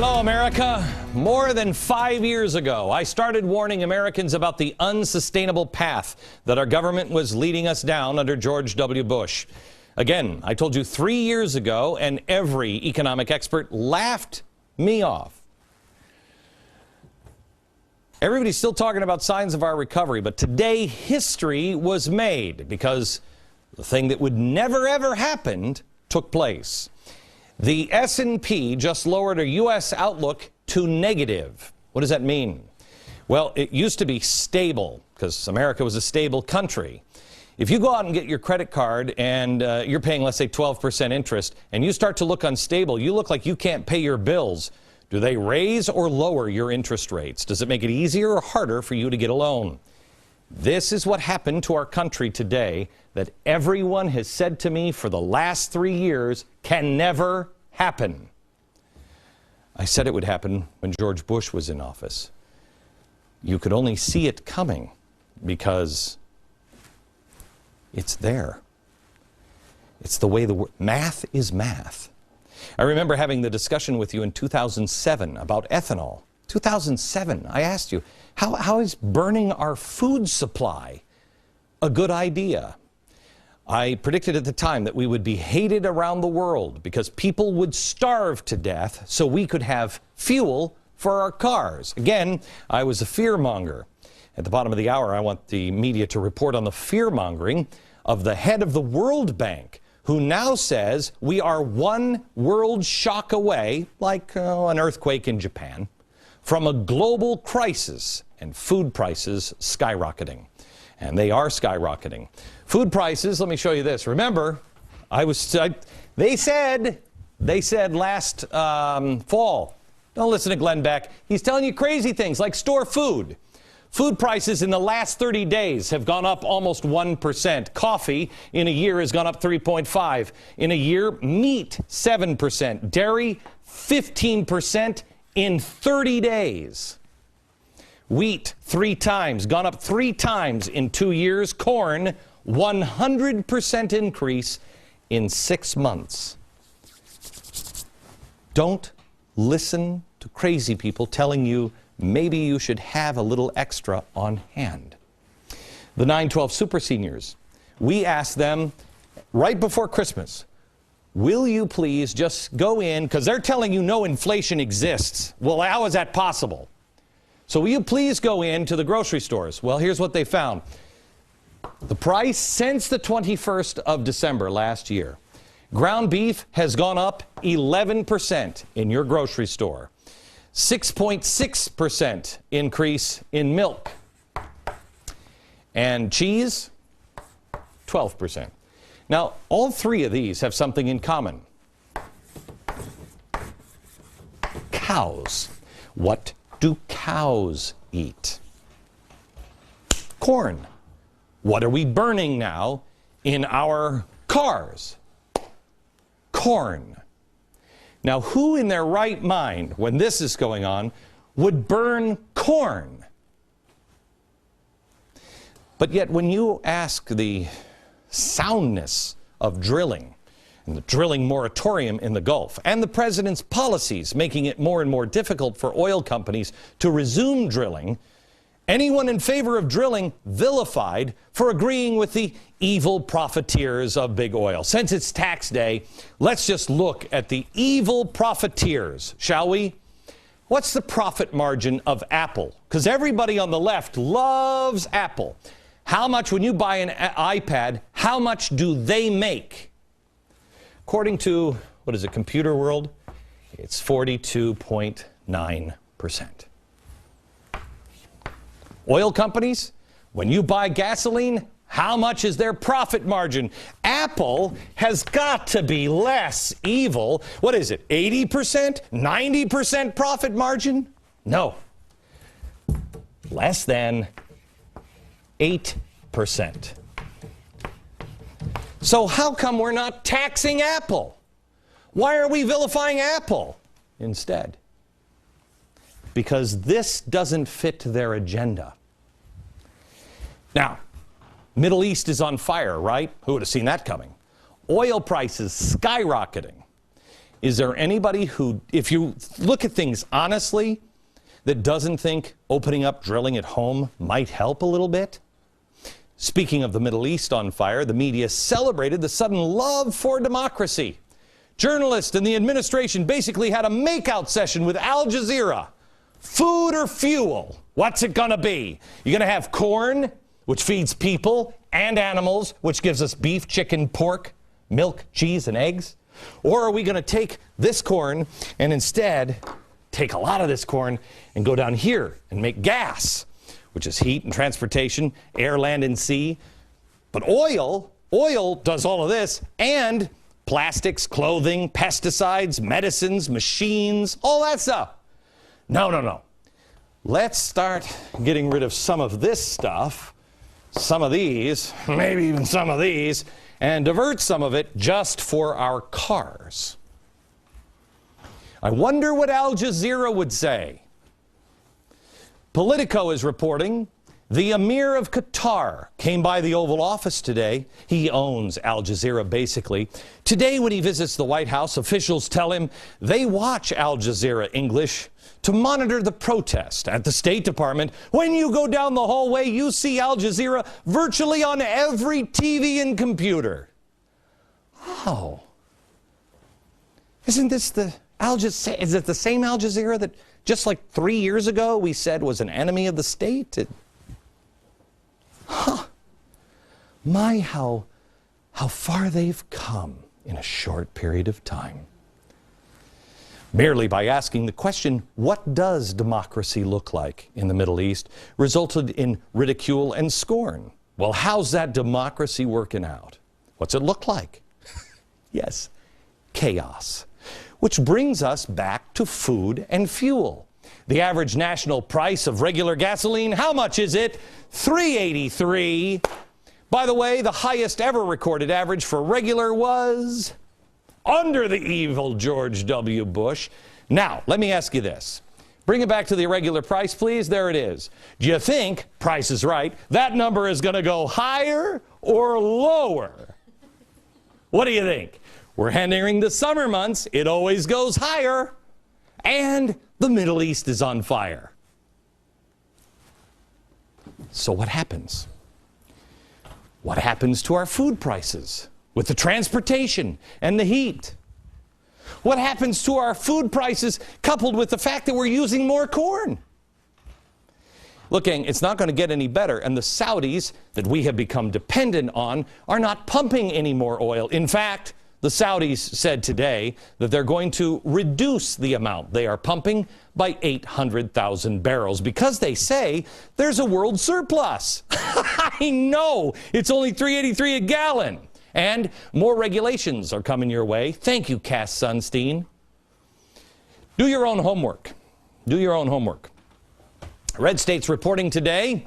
Hello, America. More than 5 years ago, I started warning Americans about the unsustainable path that our government was leading us down under George W. Bush. Again, I told you 3 years ago, and every economic expert laughed me off. Everybody's still talking about signs of our recovery, but today history was made because the thing that would never ever happen took place. The S&P just lowered a U.S. outlook to negative. What does that mean? Well, it used to be stable because America was a stable country. If you go out and get your credit card and you're paying, let's say, 12% interest, and you start to look unstable, you look like you can't pay your bills. Do they raise or lower your interest rates? Does it make it easier or harder for you to get a loan? This is what happened to our country today that everyone has said to me for the last 3 years can never happen. I said it would happen when George Bush was in office. You could only see it coming because it's there. It's the way math is math. I remember having the discussion with you in 2007 about ethanol. 2007, I asked you, how is burning our food supply a good idea? I predicted at the time that we would be hated around the world because people would starve to death so we could have fuel for our cars. Again, I was a fearmonger. At the bottom of the hour, I want the media to report on the fearmongering of the head of the World Bank, who now says we are one world shock away, like an earthquake in Japan, from a global crisis and food prices skyrocketing. And they are skyrocketing. Food prices, let me show you this. Remember, they said last fall, don't listen to Glenn Beck. He's telling you crazy things like store food. Food prices in the last 30 days have gone up almost 1%. Coffee in a year has gone up 3.5%. In a year, meat 7%. Dairy 15% in 30 days. Wheat 3 times, gone up 3 times in 2 years. Corn 100% increase in 6 months. Don't listen to crazy people telling you maybe you should have a little extra on hand. The 912 Super Seniors, we asked them right before Christmas, will you please just go in, because they're telling you no inflation exists. Well, how is that possible? So will you please go into the grocery stores? Well, here's what they found. The price since the 21st of December last year. Ground beef has gone up 11% in your grocery store. 6.6% increase in milk. And cheese, 12%. Now, all 3 of these have something in common. Cows. What do cows eat? Corn. What are we burning now in our cars? Corn. Now, who in their right mind, when this is going on, would burn corn? But yet, when you ask the soundness of drilling, and the drilling moratorium in the Gulf, and the president's policies making it more and more difficult for oil companies to resume drilling, anyone in favor of drilling vilified for agreeing with the evil profiteers of big oil. Since it's tax day, let's just look at the evil profiteers, shall we? What's the profit margin of Apple? Because everybody on the left loves Apple. How much, when you buy an iPad, how much do they make? According to, what is it, Computer World, it's 42.9%. Oil companies, when you buy gasoline, how much is their profit margin? Apple has got to be less evil. What is it, 80%? 90% profit margin? No. Less than 8%. So how come we're not taxing Apple? Why are we vilifying Apple instead? Because this doesn't fit their agenda. Now, Middle East is on fire, right? Who would have seen that coming? Oil prices skyrocketing. Is there anybody who, if you look at things honestly, that doesn't think opening up drilling at home might help a little bit? Speaking of the Middle East on fire, the media celebrated the sudden love for democracy. Journalists and the administration basically had a makeout session with Al Jazeera. Food or fuel? What's it gonna be? You're gonna have corn, which feeds people and animals, which gives us beef, chicken, pork, milk, cheese, and eggs? Or are we gonna take this corn and instead take a lot of this corn and go down here and make gas, which is heat and transportation, air, land, and sea? But oil does all of this, and plastics, clothing, pesticides, medicines, machines, all that stuff. No. Let's start getting rid of some of this stuff, some of these, maybe even some of these, and divert some of it just for our cars. I wonder what Al Jazeera would say. Politico is reporting the Emir of Qatar came by the Oval Office today. He owns Al Jazeera, basically. Today, when he visits the White House, officials tell him they watch Al Jazeera English to monitor the protest. At the State Department, when you go down the hallway, you see Al Jazeera virtually on every TV and computer. Oh. Isn't this the Al Jazeera? Is it the same Al Jazeera that just like 3 years ago we said was an enemy of the state? My, how far they've come in a short period of time. Merely by asking the question, what does democracy look like in the Middle East, resulted in ridicule and scorn. Well, how's that democracy working out? What's it look like? Yes, chaos. Which brings us back to food and fuel. The average national price of regular gasoline, how much is it? $3.83. By the way, the highest ever recorded average for regular was under the evil George W. Bush. Now, let me ask you this. Bring it back to the irregular price, please. There it is. Do you think, Price is Right, that number is going to go higher or lower? What do you think? We're entering the summer months. It always goes higher. And the Middle East is on fire. So what happens? What happens to our food prices with the transportation and the heat? What happens to our food prices coupled with the fact that we're using more corn? Look, gang, it's not going to get any better, and the Saudis that we have become dependent on are not pumping any more oil. In fact, the Saudis said today that they're going to reduce the amount they are pumping by 800,000 barrels because they say there's a world surplus. I know, it's only $3.83 a gallon. And more regulations are coming your way. Thank you, Cass Sunstein. Do your own homework. Do your own homework. Red State's reporting today,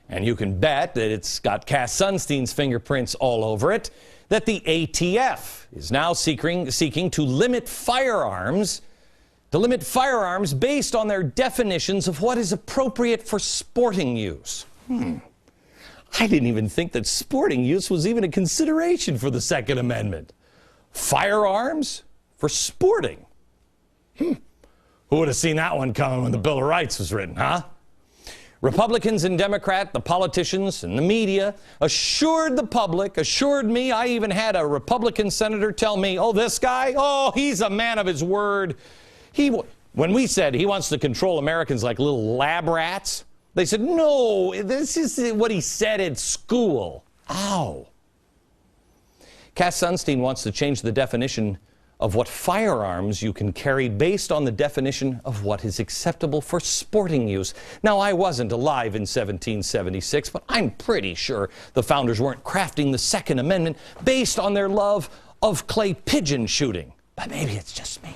and you can bet that it's got Cass Sunstein's fingerprints all over it, that the ATF is now seeking to limit firearms based on their definitions of what is appropriate for sporting use. I didn't even think that sporting use was even a consideration for the Second Amendment. Firearms for sporting. Who would have seen that one coming when the Bill of Rights was written, huh? Republicans and Democrats, the politicians and the media assured the public, assured me. I even had a Republican senator tell me, oh, this guy, oh, he's a man of his word. When we said he wants to control Americans like little lab rats, they said, no, this is what he said at school. Ow. Cass Sunstein wants to change the definition of what firearms you can carry based on the definition of what is acceptable for sporting use. Now, I wasn't alive in 1776, but I'm pretty sure the founders weren't crafting the Second Amendment based on their love of clay pigeon shooting. But maybe it's just me.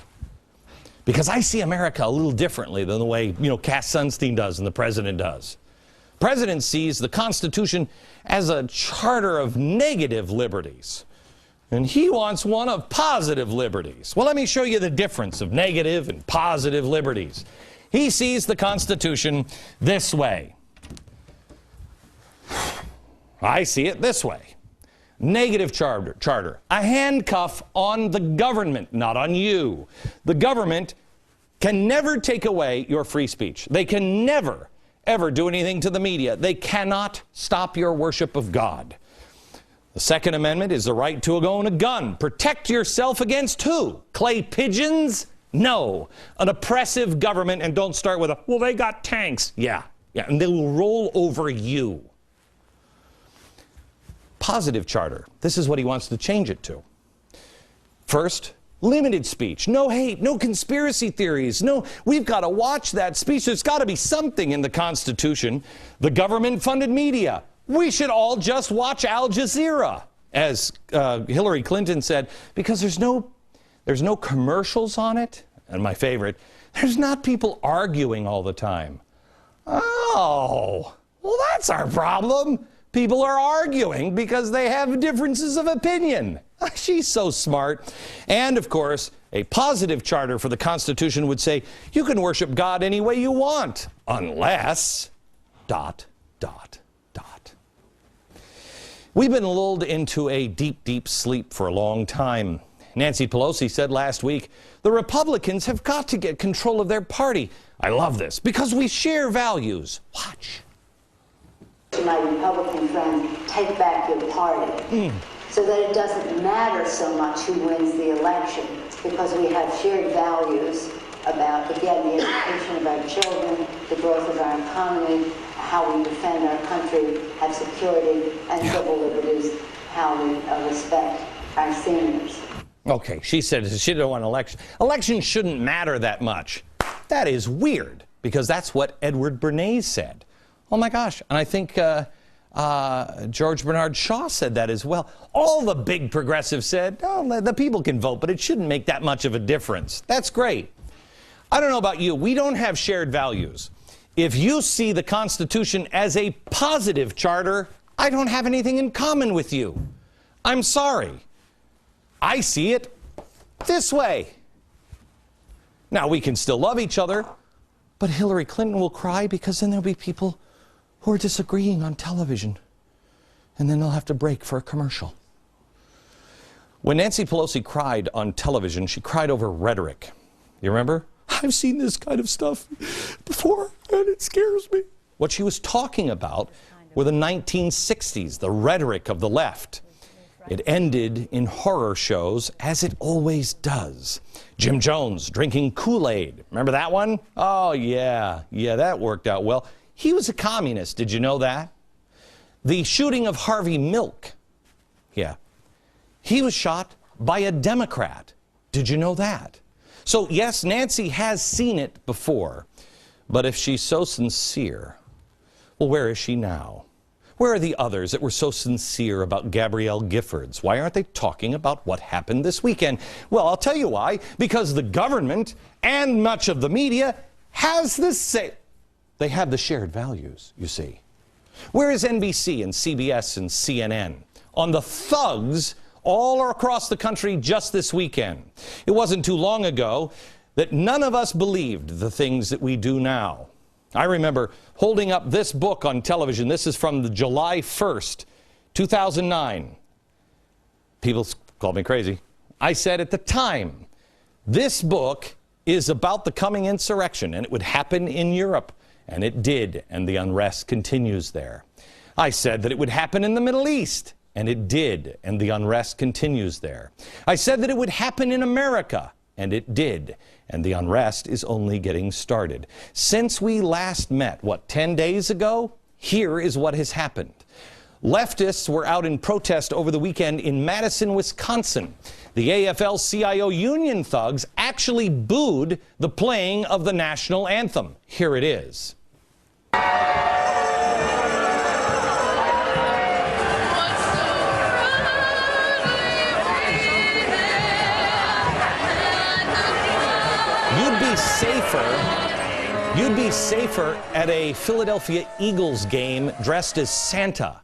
Because I see America a little differently than the way, Cass Sunstein does and the president does. The president sees the Constitution as a charter of negative liberties. And he wants one of positive liberties. Well, let me show you the difference of negative and positive liberties. He sees the Constitution this way. I see it this way. Negative charter. A handcuff on the government, not on you. The government can never take away your free speech. They can never, ever do anything to the media. They cannot stop your worship of God. The Second Amendment is the right to own a gun. Protect yourself against who? Clay pigeons? No. An oppressive government, and don't start with well, they got tanks. Yeah, and they will roll over you. Positive charter. This is what he wants to change it to. First, limited speech. No hate, no conspiracy theories. No, we've got to watch that speech. There's got to be something in the Constitution. The government-funded media. We should all just watch Al Jazeera, as Hillary Clinton said, because there's no commercials on it. And my favorite, there's not people arguing all the time. Oh, well, that's our problem. People are arguing because they have differences of opinion. She's so smart. And, of course, a positive charter for the Constitution would say you can worship God any way you want, unless ... We've been lulled into a deep, deep sleep for a long time. Nancy Pelosi said last week, the Republicans have got to get control of their party. I love this, because we share values. Watch. My Republican friends, take back your party so that it doesn't matter so much who wins the election, because we have shared values about, again, the education of our children, the growth of our economy, how we defend our country, have security and civil liberties, how we respect our seniors. Okay, she said she didn't want an election. Elections shouldn't matter that much. That is weird, because that's what Edward Bernays said. Oh my gosh, and I think George Bernard Shaw said that as well. All the big progressives said, oh, the people can vote, but it shouldn't make that much of a difference. That's great. I don't know about you. We don't have shared values. If you see the Constitution as a positive charter, I don't have anything in common with you. I'm sorry. I see it this way. Now, we can still love each other, but Hillary Clinton will cry, because then there'll be people who are disagreeing on television, and then they'll have to break for a commercial. When Nancy Pelosi cried on television, she cried over rhetoric. You remember? I've seen this kind of stuff before, and it scares me. What she was talking about were the 1960s, the rhetoric of the left. It ended in horror shows, as it always does. Jim Jones drinking Kool-Aid. Remember that one? Oh, yeah, that worked out well. He was a communist. Did you know that? The shooting of Harvey Milk. Yeah. He was shot by a Democrat. Did you know that? So, yes, Nancy has seen it before. But if she's so sincere, well, where is she now? Where are the others that were so sincere about Gabrielle Giffords? Why aren't they talking about what happened this weekend? Well, I'll tell you why. Because the government and much of the media has the same. They have the shared values, you see. Where is NBC and CBS and CNN on the thugs all across the country just this weekend? It wasn't too long ago that none of us believed the things that we do now. I remember holding up this book on television. This is from the July 1st, 2009. People called me crazy. I said at the time, this book is about the coming insurrection, and it would happen in Europe. And it did, and the unrest continues there. I said that it would happen in the Middle East, and it did, and the unrest continues there. I said that it would happen in America, and it did, and the unrest is only getting started. Since we last met, 10 days ago? Here is what has happened. Leftists were out in protest over the weekend in Madison, Wisconsin. The AFL-CIO union thugs actually booed the playing of the national anthem. Here it is. You'd be safer at a Philadelphia Eagles game dressed as Santa